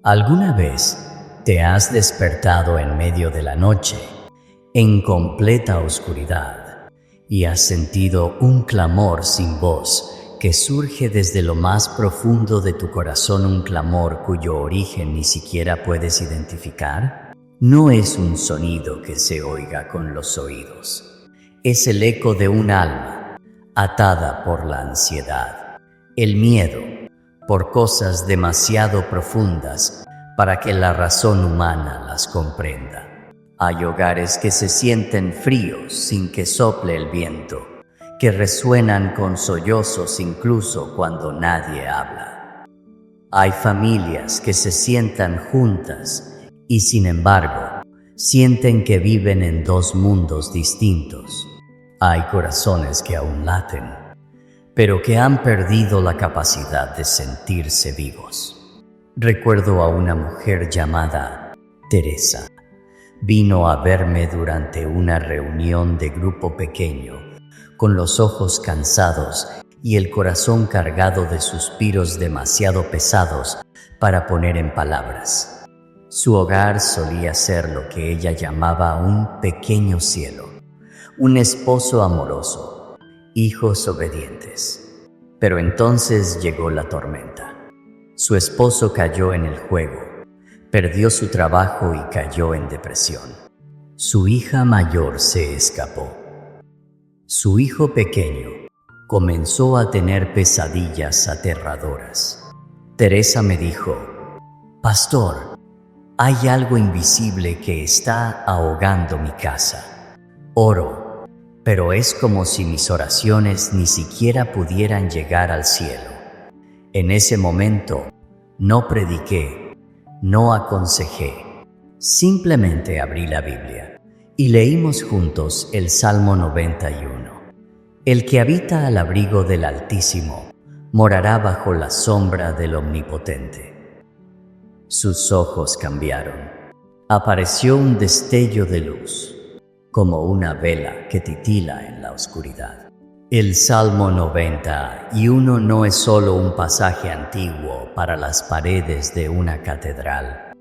¿Alguna vez te has despertado en medio de la noche, en completa oscuridad, y has sentido un clamor sin voz que surge desde lo más profundo de tu corazón, un clamor cuyo origen ni siquiera puedes identificar? No es un sonido que se oiga con los oídos. Es el eco de un alma atada por la ansiedad, el miedo, por cosas demasiado profundas para que la razón humana las comprenda. Hay hogares que se sienten fríos sin que sople el viento, que resuenan con sollozos incluso cuando nadie habla. Hay familias que se sientan juntas y sin embargo sienten que viven en dos mundos distintos. Hay corazones que aún laten, pero que han perdido la capacidad de sentirse vivos. Recuerdo a una mujer llamada Teresa. Vino a verme durante una reunión de grupo pequeño, con los ojos cansados y el corazón cargado de suspiros demasiado pesados para poner en palabras. Su hogar solía ser lo que ella llamaba un pequeño cielo, un esposo amoroso, hijos obedientes. Pero entonces llegó la tormenta. Su esposo cayó en el juego, perdió su trabajo y cayó en depresión. Su hija mayor se escapó. Su hijo pequeño comenzó a tener pesadillas aterradoras. Teresa me dijo: «Pastor, hay algo invisible que está ahogando mi casa. Oro, pero es como si mis oraciones ni siquiera pudieran llegar al cielo». En ese momento, no prediqué, no aconsejé, simplemente abrí la Biblia y leímos juntos el Salmo 91. El que habita al abrigo del Altísimo morará bajo la sombra del Omnipotente. Sus ojos cambiaron. Apareció un destello de luz, como una vela que titila en la oscuridad. El Salmo 91 no es solo un pasaje antiguo para las paredes de una catedral.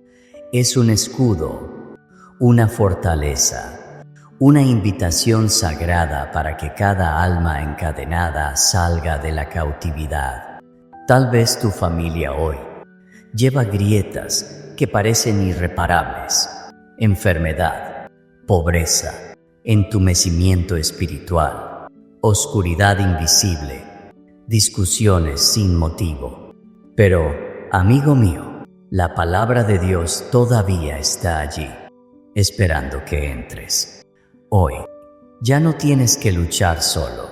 Es un escudo, una fortaleza, una invitación sagrada para que cada alma encadenada salga de la cautividad. Tal vez tu familia hoy lleva grietas que parecen irreparables, enfermedad, pobreza, entumecimiento espiritual, oscuridad invisible, discusiones sin motivo. Pero, amigo mío, la palabra de Dios todavía está allí, esperando que entres. Hoy, ya no tienes que luchar solo.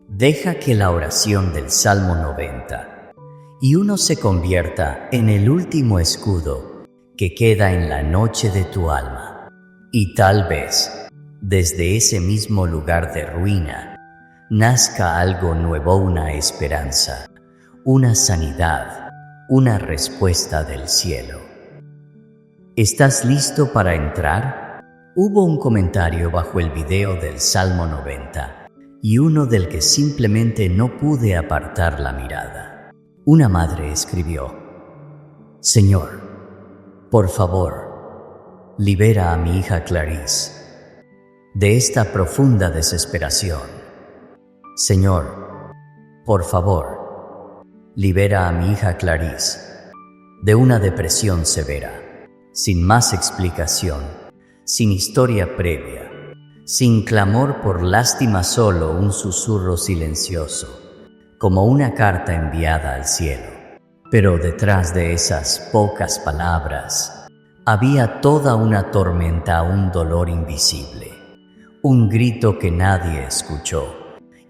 Deja que la oración del Salmo 91 se convierta en el último escudo que queda en la noche de tu alma. Y tal vez, desde ese mismo lugar de ruina, nazca algo nuevo, una esperanza, una sanidad, una respuesta del cielo. ¿Estás listo para entrar? Hubo un comentario bajo el video del Salmo 90 y uno del que simplemente no pude apartar la mirada. Una madre escribió: «Señor, por favor, libera a mi hija Clarice de esta profunda desesperación. Señor, por favor, libera a mi hija Clarice de una depresión severa». Sin más explicación, sin historia previa, sin clamor por lástima, solo un susurro silencioso, como una carta enviada al cielo. Pero detrás de esas pocas palabras había toda una tormenta, un dolor invisible, un grito que nadie escuchó,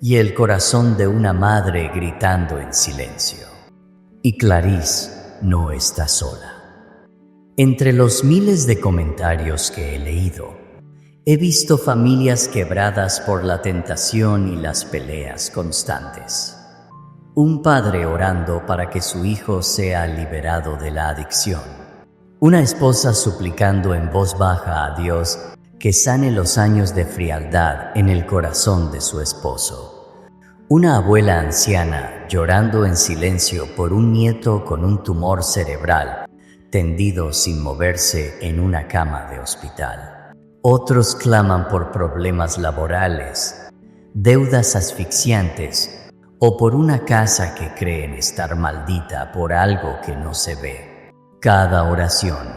y el corazón de una madre gritando en silencio. Y Clarice no está sola. Entre los miles de comentarios que he leído, he visto familias quebradas por la tentación y las peleas constantes. Un padre orando para que su hijo sea liberado de la adicción. Una esposa suplicando en voz baja a Dios que sane los años de frialdad en el corazón de su esposo. Una abuela anciana llorando en silencio por un nieto con un tumor cerebral, tendido sin moverse en una cama de hospital. Otros claman por problemas laborales, deudas asfixiantes o por una casa que creen estar maldita por algo que no se ve. Cada oración,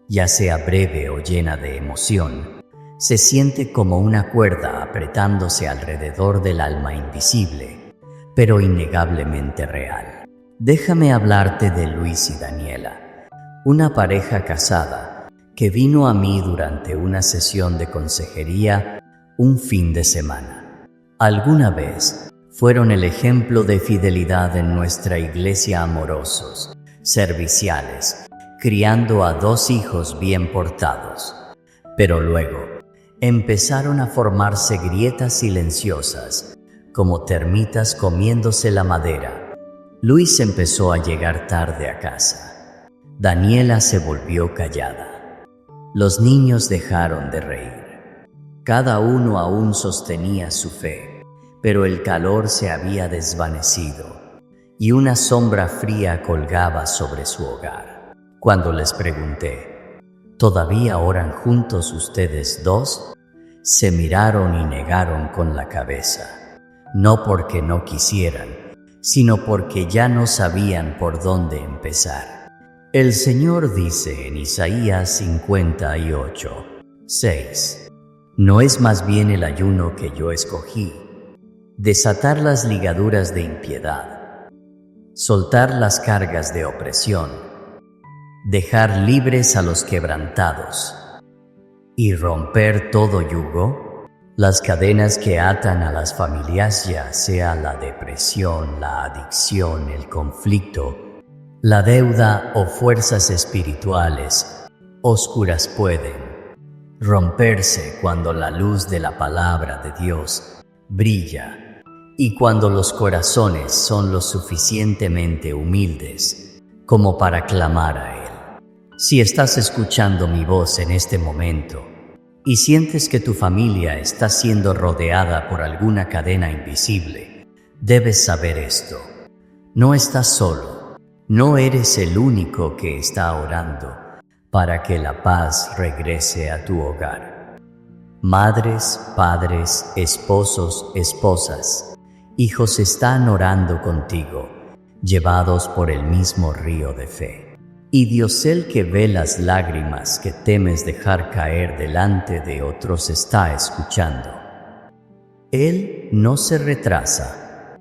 ya sea breve o llena de emoción, se siente como una cuerda apretándose alrededor del alma invisible, pero innegablemente real. Déjame hablarte de Luis y Daniela, una pareja casada que vino a mí durante una sesión de consejería un fin de semana. Alguna vez fueron el ejemplo de fidelidad en nuestra iglesia, amorosos, serviciales, criando a 2 hijos bien portados. Pero luego empezaron a formarse grietas silenciosas, como termitas comiéndose la madera. Luis empezó a llegar tarde a casa. Daniela se volvió callada. Los niños dejaron de reír. Cada uno aún sostenía su fe, pero el calor se había desvanecido y una sombra fría colgaba sobre su hogar. Cuando les pregunté, ¿todavía oran juntos ustedes 2? Se miraron y negaron con la cabeza, no porque no quisieran, sino porque ya no sabían por dónde empezar. El Señor dice en Isaías 58:6, ¿no es más bien el ayuno que yo escogí? Desatar las ligaduras de impiedad, soltar las cargas de opresión, dejar libres a los quebrantados y romper todo yugo. Las cadenas que atan a las familias, ya sea la depresión, la adicción, el conflicto, la deuda o fuerzas espirituales oscuras, pueden romperse cuando la luz de la palabra de Dios brilla y cuando los corazones son lo suficientemente humildes como para clamar a Él. Si estás escuchando mi voz en este momento y sientes que tu familia está siendo rodeada por alguna cadena invisible, debes saber esto: no estás solo, no eres el único que está orando para que la paz regrese a tu hogar. Madres, padres, esposos, esposas, hijos están orando contigo, llevados por el mismo río de fe. Y Dios, el que ve las lágrimas que temes dejar caer delante de otros, está escuchando. Él no se retrasa.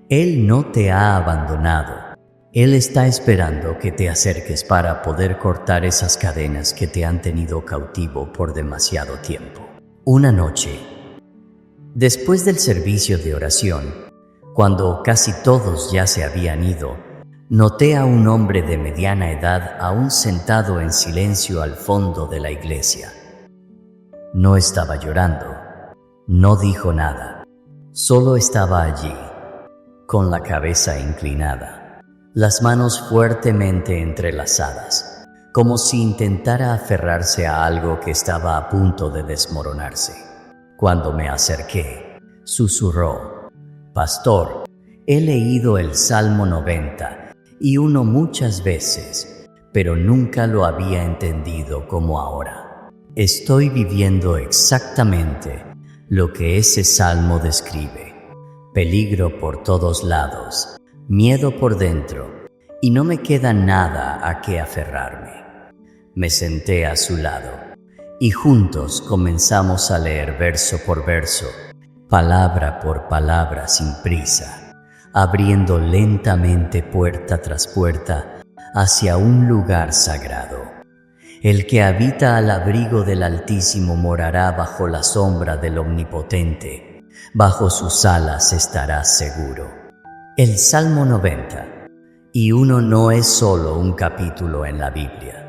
Él no te ha abandonado. Él está esperando que te acerques para poder cortar esas cadenas que te han tenido cautivo por demasiado tiempo. Una noche, después del servicio de oración, cuando casi todos ya se habían ido, noté a un hombre de mediana edad aún sentado en silencio al fondo de la iglesia. No estaba llorando, no dijo nada, solo estaba allí, con la cabeza inclinada, las manos fuertemente entrelazadas, como si intentara aferrarse a algo que estaba a punto de desmoronarse. Cuando me acerqué, susurró: «Pastor, he leído el Salmo 90 y uno muchas veces, pero nunca lo había entendido como ahora. Estoy viviendo exactamente lo que ese salmo describe: peligro por todos lados, miedo por dentro, y no me queda nada a qué aferrarme». Me senté a su lado y juntos comenzamos a leer verso por verso, palabra por palabra, sin prisa, abriendo lentamente puerta tras puerta hacia un lugar sagrado. El que habita al abrigo del Altísimo morará bajo la sombra del Omnipotente, bajo sus alas estará seguro. El Salmo 90 y uno no es solo un capítulo en la Biblia.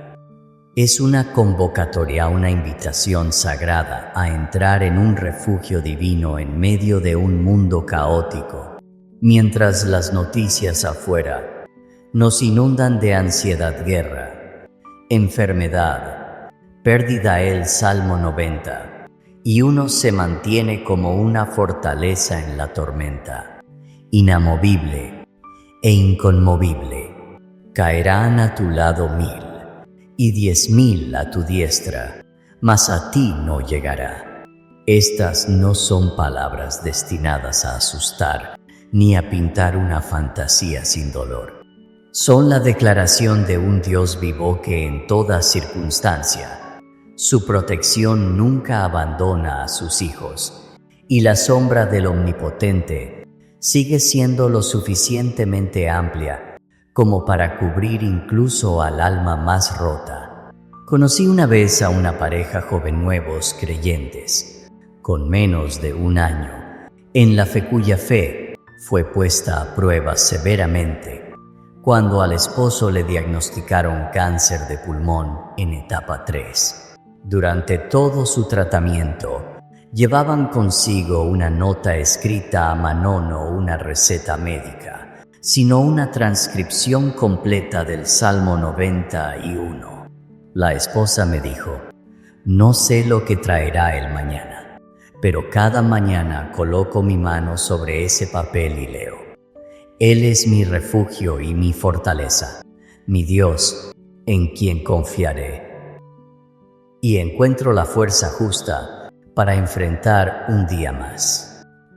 Es una convocatoria, una invitación sagrada a entrar en un refugio divino en medio de un mundo caótico. Mientras las noticias afuera nos inundan de ansiedad, guerra, enfermedad, pérdida, el Salmo 90 y uno se mantiene como una fortaleza en la tormenta, inamovible e inconmovible. Caerán a tu lado 1000 y 10,000 a tu diestra, mas a ti no llegará. Estas no son palabras destinadas a asustar, ni a pintar una fantasía sin dolor. Son la declaración de un Dios vivo que en toda circunstancia, su protección nunca abandona a sus hijos, y la sombra del Omnipotente sigue siendo lo suficientemente amplia como para cubrir incluso al alma más rota. Conocí una vez a una pareja joven nuevos creyentes, con menos de un año, en la fe cuya fe fue puesta a prueba severamente cuando al esposo le diagnosticaron cáncer de pulmón en etapa 3. Durante todo su tratamiento, llevaban consigo una nota escrita a mano, no una receta médica, sino una transcripción completa del Salmo 91. La esposa me dijo: no sé lo que traerá el mañana, pero cada mañana coloco mi mano sobre ese papel y leo: Él es mi refugio y mi fortaleza, mi Dios, en quien confiaré. Y encuentro la fuerza justa para enfrentar un día más.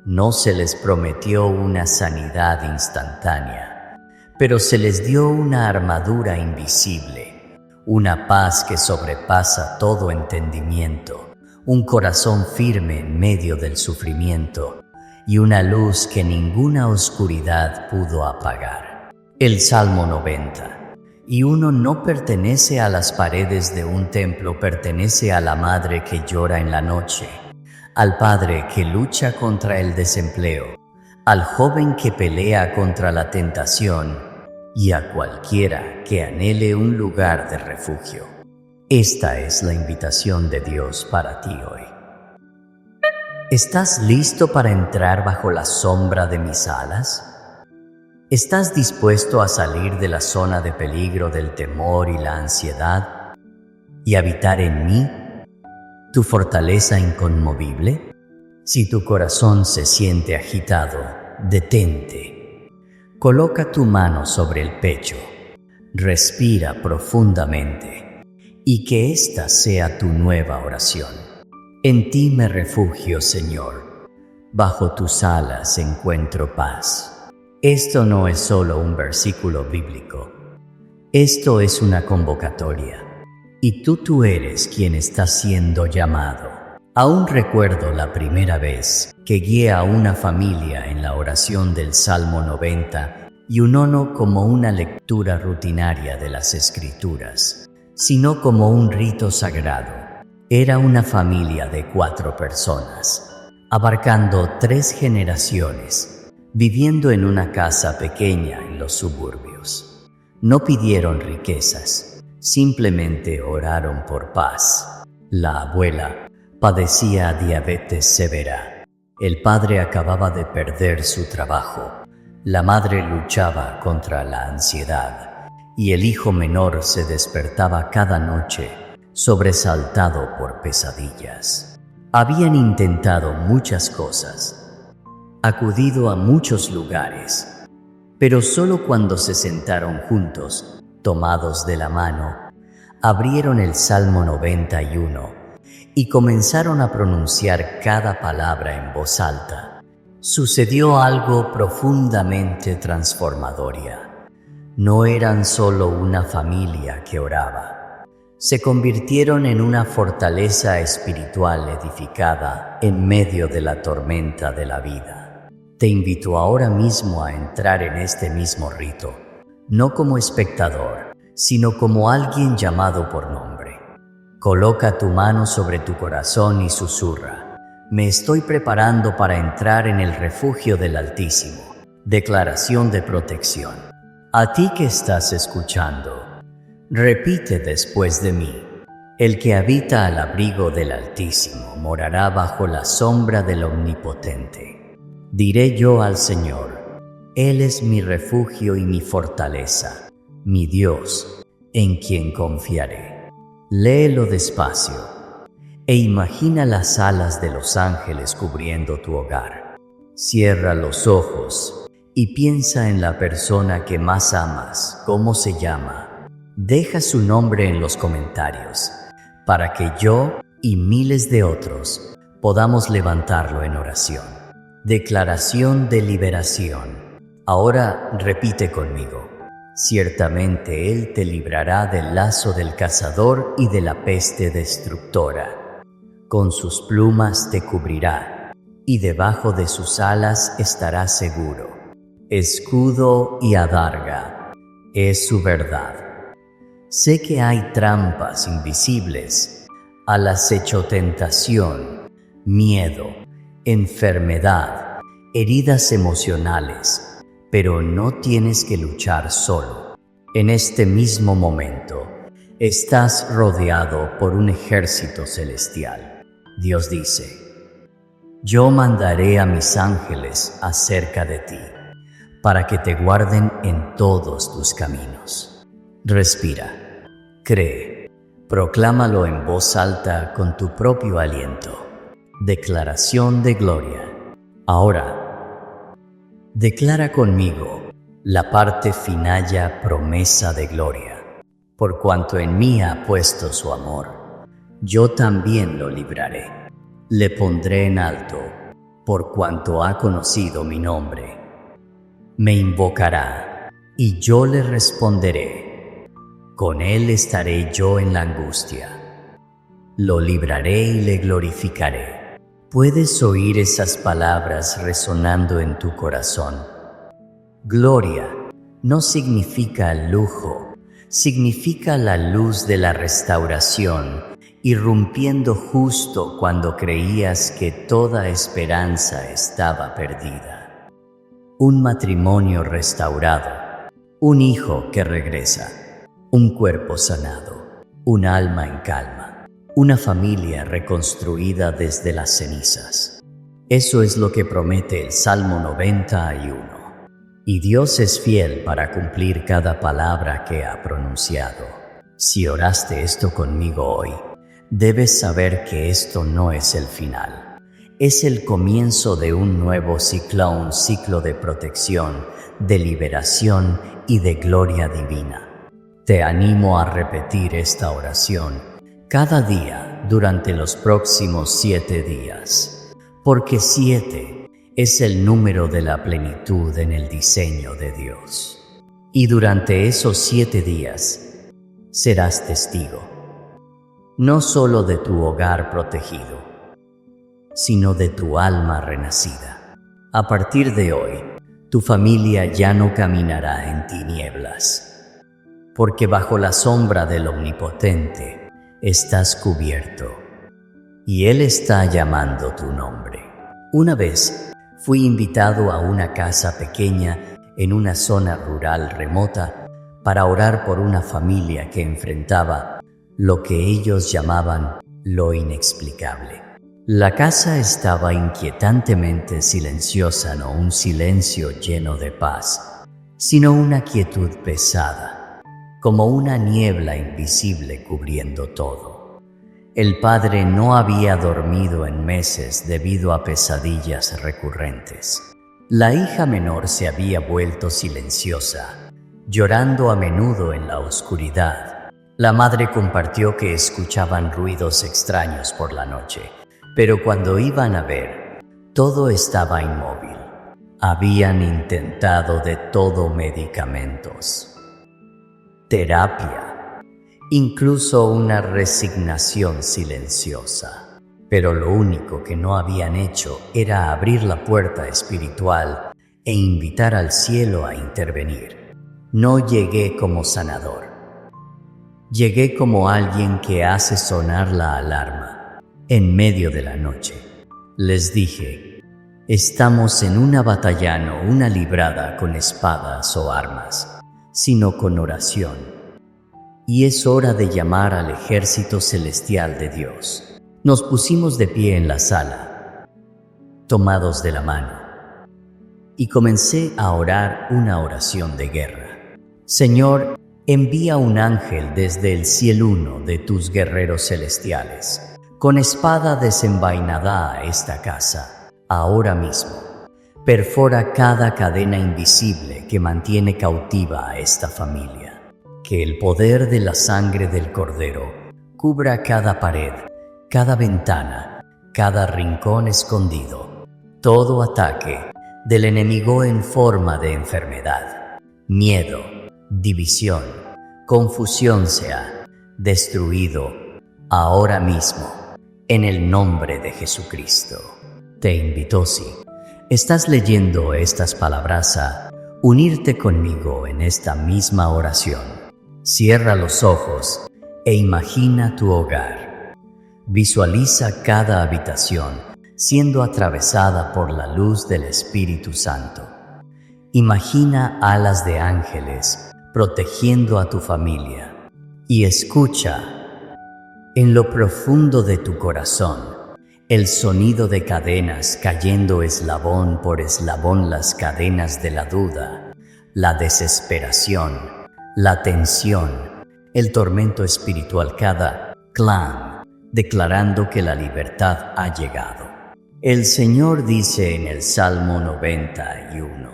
No se les prometió una sanidad instantánea, pero se les dio una armadura invisible, una paz que sobrepasa todo entendimiento, un corazón firme en medio del sufrimiento y una luz que ninguna oscuridad pudo apagar. El Salmo 91 no pertenece a las paredes de un templo, pertenece a la madre que llora en la noche, al padre que lucha contra el desempleo, al joven que pelea contra la tentación y a cualquiera que anhele un lugar de refugio. Esta es la invitación de Dios para ti hoy. ¿Estás listo para entrar bajo la sombra de mis alas? ¿Estás dispuesto a salir de la zona de peligro del temor y la ansiedad y habitar en mí, tu fortaleza inconmovible? Si tu corazón se siente agitado, detente. Coloca tu mano sobre el pecho, respira profundamente y que esta sea tu nueva oración. En ti me refugio, Señor. Bajo tus alas encuentro paz. Esto no es solo un versículo bíblico. Esto es una convocatoria. Y tú eres quien está siendo llamado. Aún recuerdo la primera vez que guié a una familia en la oración del Salmo 91 no como una lectura rutinaria de las Escrituras, sino como un rito sagrado. Era una familia de 4 personas, abarcando 3 generaciones, viviendo en una casa pequeña en los suburbios. No pidieron riquezas, simplemente oraron por paz. La abuela padecía diabetes severa. El padre acababa de perder su trabajo. La madre luchaba contra la ansiedad y el hijo menor se despertaba cada noche sobresaltado por pesadillas. Habían intentado muchas cosas, acudido a muchos lugares, pero solo cuando se sentaron juntos, tomados de la mano, abrieron el Salmo 91 y comenzaron a pronunciar cada palabra en voz alta. Sucedió algo profundamente transformador. No eran solo una familia que oraba, se convirtieron en una fortaleza espiritual edificada en medio de la tormenta de la vida. Te invito ahora mismo a entrar en este mismo rito, no como espectador, sino como alguien llamado por nombre. Coloca tu mano sobre tu corazón y susurra: me estoy preparando para entrar en el refugio del Altísimo. Declaración de protección. A ti que estás escuchando, repite después de mí: el que habita al abrigo del Altísimo morará bajo la sombra del Omnipotente. Diré yo al Señor: Él es mi refugio y mi fortaleza, mi Dios, en quien confiaré. Léelo despacio e imagina las alas de los ángeles cubriendo tu hogar. Cierra los ojos y piensa en la persona que más amas. ¿Cómo se llama? Deja su nombre en los comentarios para que yo y miles de otros podamos levantarlo en oración. Declaración de liberación. Ahora repite conmigo. Ciertamente Él te librará del lazo del cazador y de la peste destructora. Con sus plumas te cubrirá, y debajo de sus alas estarás seguro. Escudo y adarga es su verdad. Sé que hay trampas invisibles, al acecho tentación, miedo, enfermedad, heridas emocionales, pero no tienes que luchar solo. En este mismo momento, estás rodeado por un ejército celestial. Dios dice: yo mandaré a mis ángeles acerca de ti, para que te guarden en todos tus caminos. Respira, cree, proclámalo en voz alta con tu propio aliento. Declaración de gloria. Ahora, declara conmigo la parte finalla promesa de gloria. Por cuanto en mí ha puesto su amor, yo también lo libraré. Le pondré en alto, por cuanto ha conocido mi nombre. Me invocará, y yo le responderé. Con él estaré yo en la angustia. Lo libraré y le glorificaré. ¿Puedes oír esas palabras resonando en tu corazón? Gloria no significa lujo, significa la luz de la restauración, irrumpiendo justo cuando creías que toda esperanza estaba perdida. Un matrimonio restaurado, un hijo que regresa, un cuerpo sanado, un alma en calma. Una familia reconstruida desde las cenizas. Eso es lo que promete el Salmo 91. Y Dios es fiel para cumplir cada palabra que ha pronunciado. Si oraste esto conmigo hoy, debes saber que esto no es el final. Es el comienzo de un nuevo ciclo, un ciclo de protección, de liberación y de gloria divina. Te animo a repetir esta oración cada día durante los próximos 7 días, porque 7 es el número de la plenitud en el diseño de Dios. Y durante esos 7 días serás testigo, no solo de tu hogar protegido, sino de tu alma renacida. A partir de hoy, tu familia ya no caminará en tinieblas, porque bajo la sombra del Omnipotente estás cubierto, y Él está llamando tu nombre. Una vez fui invitado a una casa pequeña en una zona rural remota para orar por una familia que enfrentaba lo que ellos llamaban lo inexplicable. La casa estaba inquietantemente silenciosa, no un silencio lleno de paz, sino una quietud pesada, como una niebla invisible cubriendo todo. El padre no había dormido en meses debido a pesadillas recurrentes. La hija menor se había vuelto silenciosa, llorando a menudo en la oscuridad. La madre compartió que escuchaban ruidos extraños por la noche, pero cuando iban a ver, todo estaba inmóvil. Habían intentado de todo: medicamentos, terapia, incluso una resignación silenciosa. Pero lo único que no habían hecho era abrir la puerta espiritual e invitar al cielo a intervenir. No llegué como sanador. Llegué como alguien que hace sonar la alarma en medio de la noche. Les dije: estamos en una batalla, no una librada con espadas o armas, sino con oración. Y es hora de llamar al ejército celestial de Dios. Nos pusimos de pie en la sala, tomados de la mano, y comencé a orar una oración de guerra. Señor, envía un ángel desde el cielo, uno de tus guerreros celestiales, con espada desenvainada a esta casa, ahora mismo. Perfora cada cadena invisible que mantiene cautiva a esta familia. Que el poder de la sangre del Cordero cubra cada pared, cada ventana, cada rincón escondido, todo ataque del enemigo en forma de enfermedad, miedo, división, confusión sea destruido ahora mismo en el nombre de Jesucristo. Te invito, si estás leyendo estas palabras, a unirte conmigo en esta misma oración. Cierra los ojos e imagina tu hogar. Visualiza cada habitación siendo atravesada por la luz del Espíritu Santo. Imagina alas de ángeles protegiendo a tu familia. Y escucha en lo profundo de tu corazón el sonido de cadenas cayendo eslabón por eslabón, las cadenas de la duda, la desesperación, la tensión, el tormento espiritual, cada clan declarando que la libertad ha llegado. El Señor dice en el Salmo 91,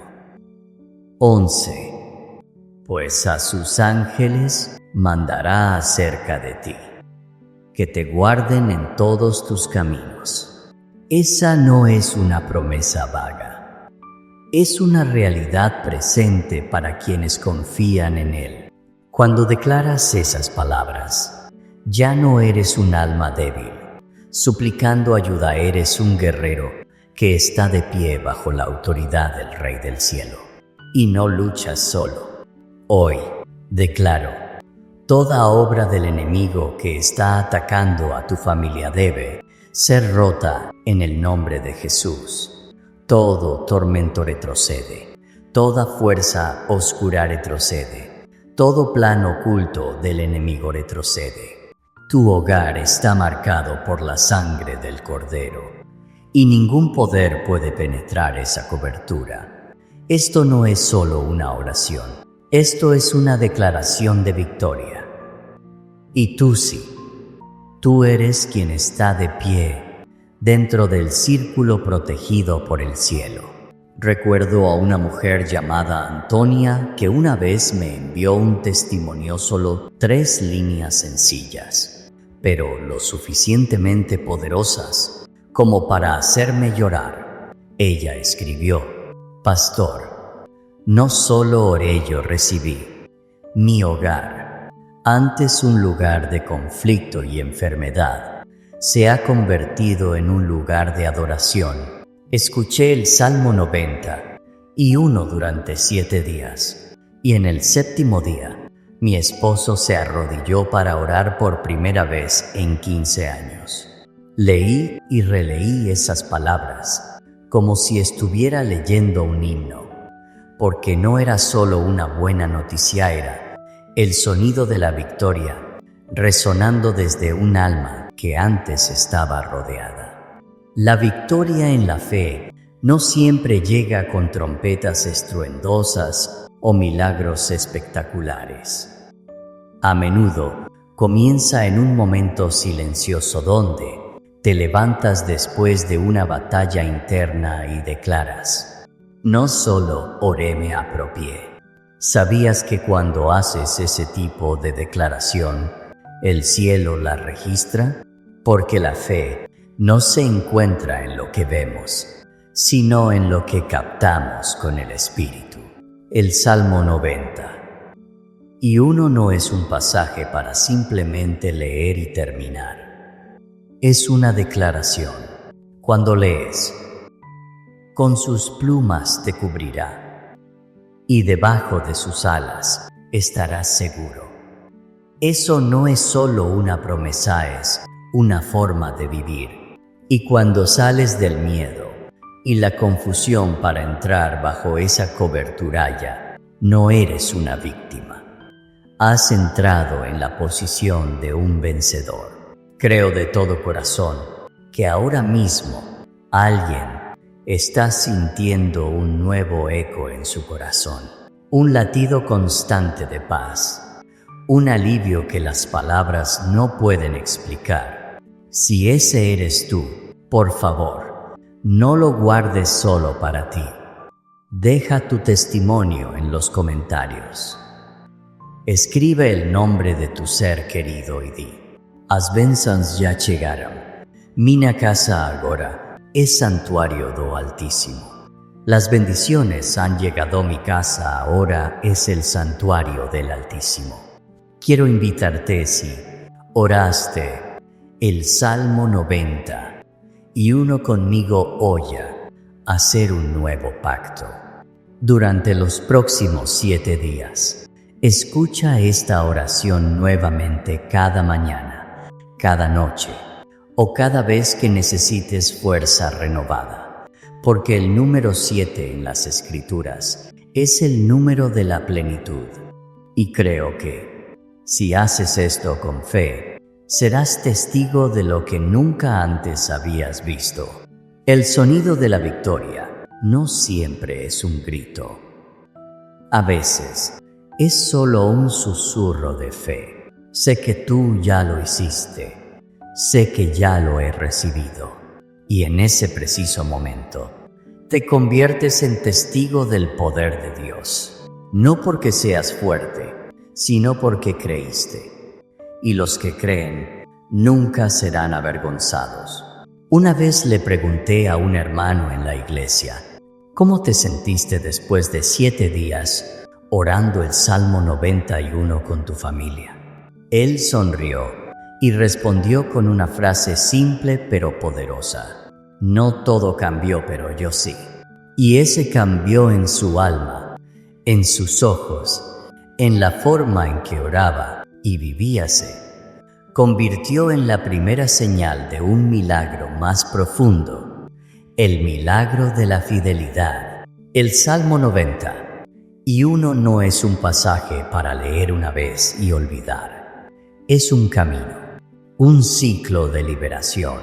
11: Pues a sus ángeles mandará acerca de ti, que te guarden en todos tus caminos. Esa no es una promesa vaga, es una realidad presente para quienes confían en Él. Cuando declaras esas palabras, ya no eres un alma débil, suplicando ayuda, eres un guerrero que está de pie bajo la autoridad del Rey del Cielo. Y no luchas solo. Hoy declaro: toda obra del enemigo que está atacando a tu familia debe ser rota en el nombre de Jesús. Todo tormento retrocede, toda fuerza oscura retrocede, todo plan oculto del enemigo retrocede. Tu hogar está marcado por la sangre del Cordero, y ningún poder puede penetrar esa cobertura. Esto no es solo una oración, esto es una declaración de victoria. Y tú sí, tú eres quien está de pie dentro del círculo protegido por el cielo. Recuerdo a una mujer llamada Antonia que una vez me envió un testimonio, solo 3 líneas sencillas, pero lo suficientemente poderosas como para hacerme llorar. Ella escribió: Pastor, no solo oré, yo recibí. Mi hogar, antes un lugar de conflicto y enfermedad, se ha convertido en un lugar de adoración. Escuché el Salmo 91 durante 7 días, y en el 7º día, mi esposo se arrodilló para orar por primera vez en 15 años. Leí y releí esas palabras como si estuviera leyendo un himno, porque no era solo una buena noticia, era el sonido de la victoria resonando desde un alma que antes estaba rodeada. La victoria en la fe no siempre llega con trompetas estruendosas o milagros espectaculares. A menudo comienza en un momento silencioso donde te levantas después de una batalla interna y declaras: no solo oré, me apropié. ¿Sabías que cuando haces ese tipo de declaración, el cielo la registra? Porque la fe no se encuentra en lo que vemos, sino en lo que captamos con el Espíritu. El Salmo 91 no es un pasaje para simplemente leer y terminar. Es una declaración. Cuando lees: con sus plumas te cubrirá, y debajo de sus alas estarás seguro. Eso no es solo una promesa, es una forma de vivir. Y cuando sales del miedo y la confusión para entrar bajo esa cobertura, ya no eres una víctima. Has entrado en la posición de un vencedor. Creo de todo corazón que ahora mismo alguien está sintiendo un nuevo eco en su corazón, un latido constante de paz, un alivio que las palabras no pueden explicar. Si ese eres tú, por favor, no lo guardes solo para ti. Deja tu testimonio en los comentarios. Escribe el nombre de tu ser querido y di: As bênçãos ya llegaram. Minha casa agora es santuario do Altísimo. Las bendiciones han llegado. Mi casa ahora es el santuario del Altísimo. Quiero invitarte, si oraste el Salmo 90 y uno conmigo hoy, a hacer un nuevo pacto. Durante los próximos 7 días, escucha esta oración nuevamente cada mañana, cada noche o cada vez que necesites fuerza renovada, porque el número 7 en las Escrituras es el número de la plenitud. Y creo que, si haces esto con fe, serás testigo de lo que nunca antes habías visto. El sonido de la victoria no siempre es un grito. A veces, es solo un susurro de fe. Sé que tú ya lo hiciste. Sé que ya lo he recibido. Y en ese preciso momento, te conviertes en testigo del poder de Dios. No porque seas fuerte, sino porque creíste. Y los que creen nunca serán avergonzados. Una vez le pregunté a un hermano en la iglesia: ¿cómo te sentiste después de 7 días orando el Salmo 91 con tu familia? Él sonrió y respondió con una frase simple pero poderosa: no todo cambió, pero yo sí. Y ese cambió en su alma, en sus ojos, en la forma en que oraba y vivíase, convirtió en la primera señal de un milagro más profundo, el milagro de la fidelidad. El Salmo 90 y uno no es un pasaje para leer una vez y olvidar. Es un camino, un ciclo de liberación,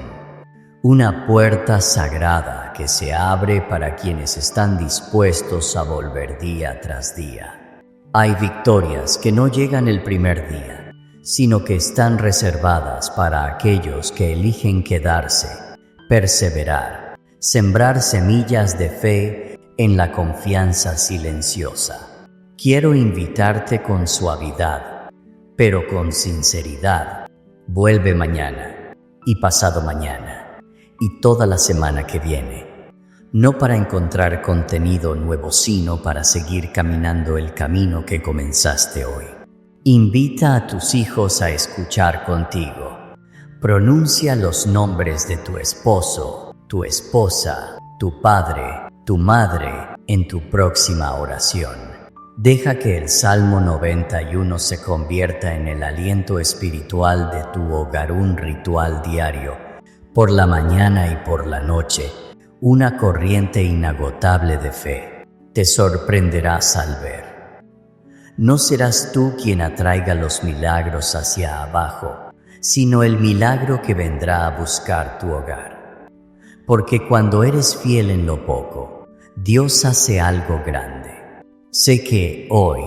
una puerta sagrada que se abre para quienes están dispuestos a volver día tras día. Hay victorias que no llegan el primer día, sino que están reservadas para aquellos que eligen quedarse, perseverar, sembrar semillas de fe en la confianza silenciosa. Quiero invitarte con suavidad, pero con sinceridad. Vuelve mañana, y pasado mañana, y toda la semana que viene, no para encontrar contenido nuevo, sino para seguir caminando el camino que comenzaste hoy. Invita a tus hijos a escuchar contigo. Pronuncia los nombres de tu esposo, tu esposa, tu padre, tu madre en tu próxima oración. Deja que el Salmo 91 se convierta en el aliento espiritual de tu hogar, un ritual diario, por la mañana y por la noche, una corriente inagotable de fe. Te sorprenderás al ver. No serás tú quien atraiga los milagros hacia abajo, sino el milagro que vendrá a buscar tu hogar. Porque cuando eres fiel en lo poco, Dios hace algo grande. Sé que hoy,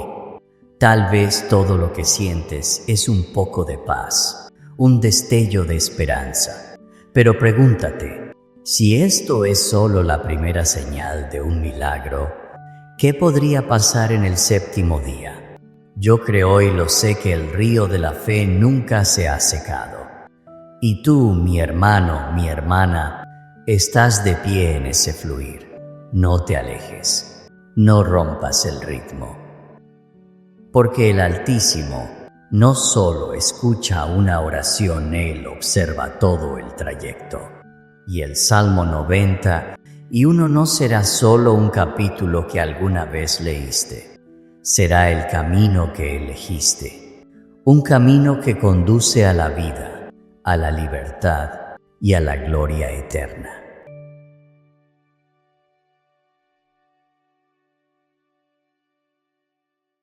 tal vez todo lo que sientes es un poco de paz, un destello de esperanza. Pero pregúntate, si esto es solo la primera señal de un milagro, ¿qué podría pasar en el 7º día? Yo creo y lo sé que el río de la fe nunca se ha secado. Y tú, mi hermano, mi hermana, estás de pie en ese fluir. No te alejes, no rompas el ritmo. Porque el Altísimo no solo escucha una oración, Él observa todo el trayecto. Y el Salmo 90 y uno no será solo un capítulo que alguna vez leíste. Será el camino que elegiste, un camino que conduce a la vida, a la libertad y a la gloria eterna.